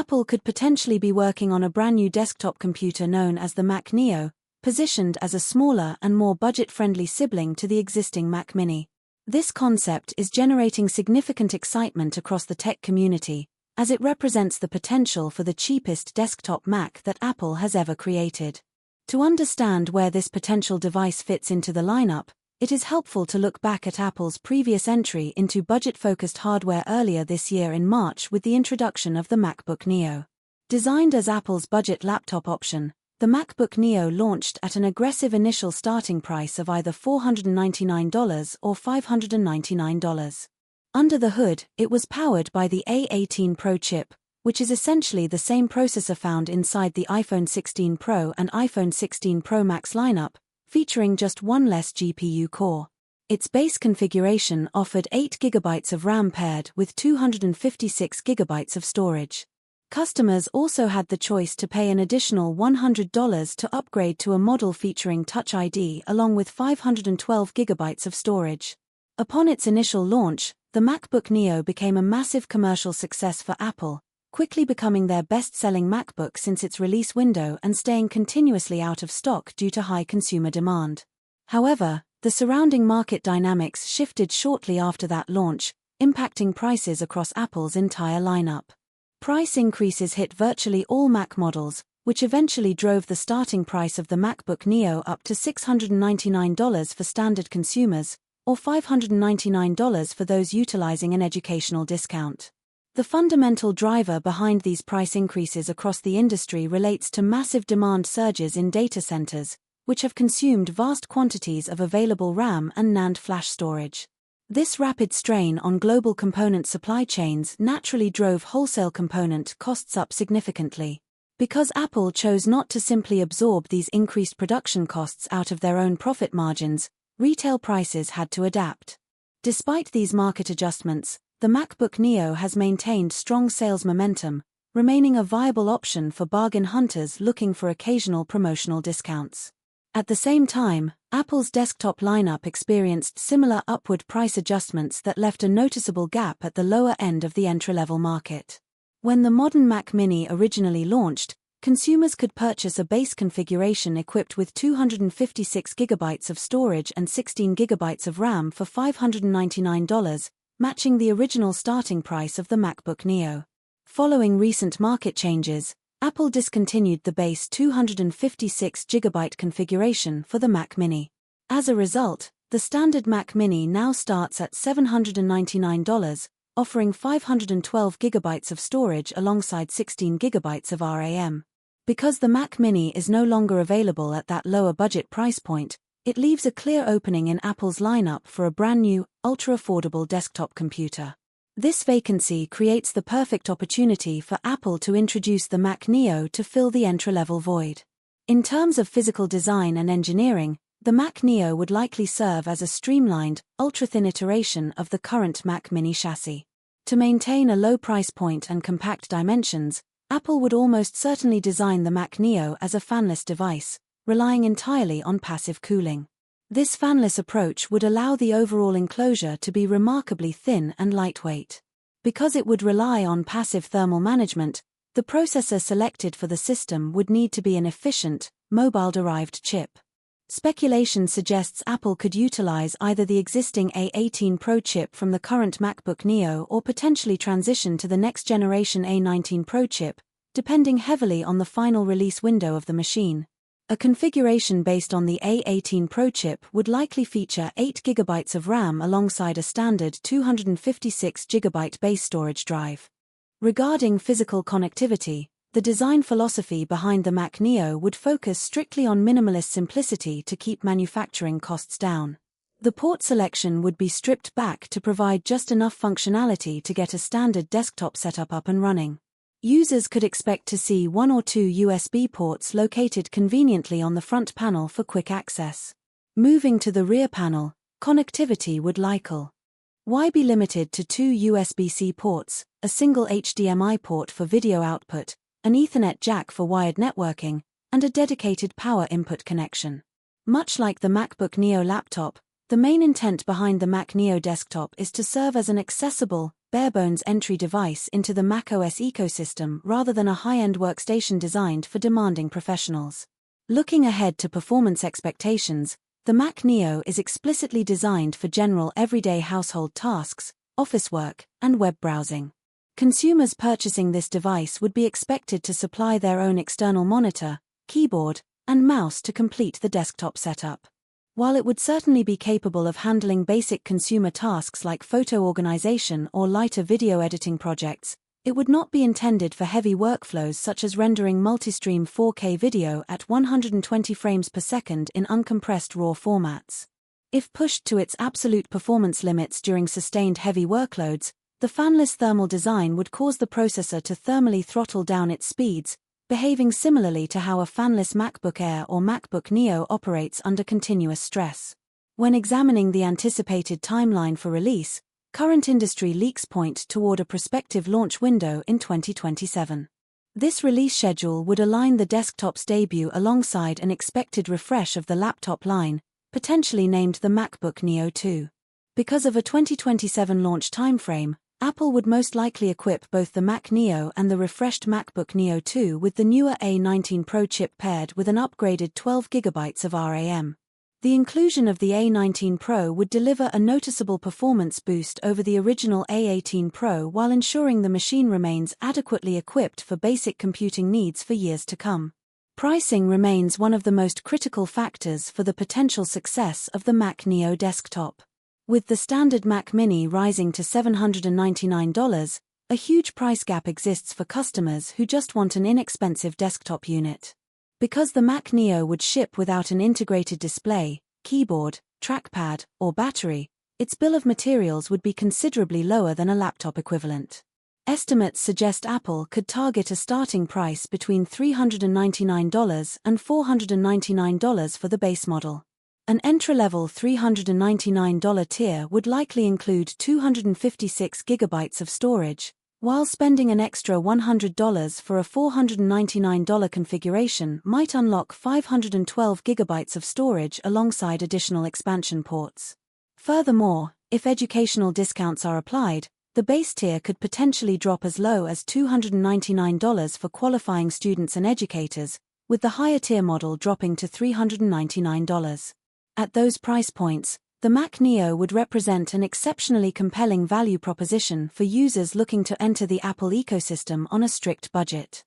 Apple could potentially be working on a brand new desktop computer known as the Mac Neo, positioned as a smaller and more budget-friendly sibling to the existing Mac Mini. This concept is generating significant excitement across the tech community, as it represents the potential for the cheapest desktop Mac that Apple has ever created. To understand where this potential device fits into the lineup, it is helpful to look back at Apple's previous entry into budget-focused hardware earlier this year in March with the introduction of the MacBook Neo. Designed as Apple's budget laptop option, the MacBook Neo launched at an aggressive initial starting price of either $499 or $599. Under the hood, it was powered by the A18 Pro chip, which is essentially the same processor found inside the iPhone 16 Pro and iPhone 16 Pro Max lineup, featuring just one less GPU core. Its base configuration offered 8 GB of RAM paired with 256 GB of storage. Customers also had the choice to pay an additional $100 to upgrade to a model featuring Touch ID along with 512 GB of storage. Upon its initial launch, the MacBook Neo became a massive commercial success for Apple, quickly becoming their best-selling MacBook since its release window and staying continuously out of stock due to high consumer demand. However, the surrounding market dynamics shifted shortly after that launch, impacting prices across Apple's entire lineup. Price increases hit virtually all Mac models, which eventually drove the starting price of the MacBook Neo up to $699 for standard consumers, or $599 for those utilizing an educational discount. The fundamental driver behind these price increases across the industry relates to massive demand surges in data centers, which have consumed vast quantities of available RAM and NAND flash storage. This rapid strain on global component supply chains naturally drove wholesale component costs up significantly. Because Apple chose not to simply absorb these increased production costs out of their own profit margins, retail prices had to adapt. Despite these market adjustments, the MacBook Neo has maintained strong sales momentum, remaining a viable option for bargain hunters looking for occasional promotional discounts. At the same time, Apple's desktop lineup experienced similar upward price adjustments that left a noticeable gap at the lower end of the entry-level market. When the modern Mac Mini originally launched, consumers could purchase a base configuration equipped with 256 GB of storage and 16 GB of RAM for $599, matching the original starting price of the MacBook Neo. Following recent market changes, Apple discontinued the base 256 GB configuration for the Mac Mini. As a result, the standard Mac Mini now starts at $799, offering 512 GB of storage alongside 16 GB of RAM. Because the Mac Mini is no longer available at that lower budget price point, it leaves a clear opening in Apple's lineup for a brand new, ultra-affordable desktop computer. This vacancy creates the perfect opportunity for Apple to introduce the Mac Neo to fill the entry-level void. In terms of physical design and engineering, the Mac Neo would likely serve as a streamlined, ultra-thin iteration of the current Mac Mini chassis. To maintain a low price point and compact dimensions, Apple would almost certainly design the Mac Neo as a fanless device, relying entirely on passive cooling. This fanless approach would allow the overall enclosure to be remarkably thin and lightweight. Because it would rely on passive thermal management, the processor selected for the system would need to be an efficient, mobile-derived chip. Speculation suggests Apple could utilize either the existing A18 Pro chip from the current MacBook Neo or potentially transition to the next-generation A19 Pro chip, depending heavily on the final release window of the machine. A configuration based on the A18 Pro chip would likely feature 8 GB of RAM alongside a standard 256 GB base storage drive. Regarding physical connectivity, the design philosophy behind the Mac Neo would focus strictly on minimalist simplicity to keep manufacturing costs down. The port selection would be stripped back to provide just enough functionality to get a standard desktop setup up and running. Users could expect to see one or two USB ports located conveniently on the front panel for quick access. Moving to the rear panel, connectivity would likely be limited to two USB-C ports, a single HDMI port for video output, an Ethernet jack for wired networking, and a dedicated power input connection. Much like the MacBook Neo laptop, the main intent behind the Mac Neo desktop is to serve as an accessible, barebones entry device into the macOS ecosystem rather than a high-end workstation designed for demanding professionals. Looking ahead to performance expectations, the Mac Neo is explicitly designed for general everyday household tasks, office work, and web browsing. Consumers purchasing this device would be expected to supply their own external monitor, keyboard, and mouse to complete the desktop setup. While it would certainly be capable of handling basic consumer tasks like photo organization or lighter video editing projects, it would not be intended for heavy workflows such as rendering multi-stream 4K video at 120 frames per second in uncompressed RAW formats. If pushed to its absolute performance limits during sustained heavy workloads, the fanless thermal design would cause the processor to thermally throttle down its speeds, behaving similarly to how a fanless MacBook Air or MacBook Neo operates under continuous stress. When examining the anticipated timeline for release, current industry leaks point toward a prospective launch window in 2027. This release schedule would align the desktop's debut alongside an expected refresh of the laptop line, potentially named the MacBook Neo 2. Because of a 2027 launch timeframe, Apple would most likely equip both the Mac Neo and the refreshed MacBook Neo 2 with the newer A19 Pro chip paired with an upgraded 12GB of RAM. The inclusion of the A19 Pro would deliver a noticeable performance boost over the original A18 Pro while ensuring the machine remains adequately equipped for basic computing needs for years to come. Pricing remains one of the most critical factors for the potential success of the Mac Neo desktop. With the standard Mac Mini rising to $799, a huge price gap exists for customers who just want an inexpensive desktop unit. Because the Mac Neo would ship without an integrated display, keyboard, trackpad, or battery, its bill of materials would be considerably lower than a laptop equivalent. Estimates suggest Apple could target a starting price between $399 and $499 for the base model. An entry-level $399 tier would likely include 256GB of storage, while spending an extra $100 for a $499 configuration might unlock 512GB of storage alongside additional expansion ports. Furthermore, if educational discounts are applied, the base tier could potentially drop as low as $299 for qualifying students and educators, with the higher tier model dropping to $399. At those price points, the Mac Neo would represent an exceptionally compelling value proposition for users looking to enter the Apple ecosystem on a strict budget.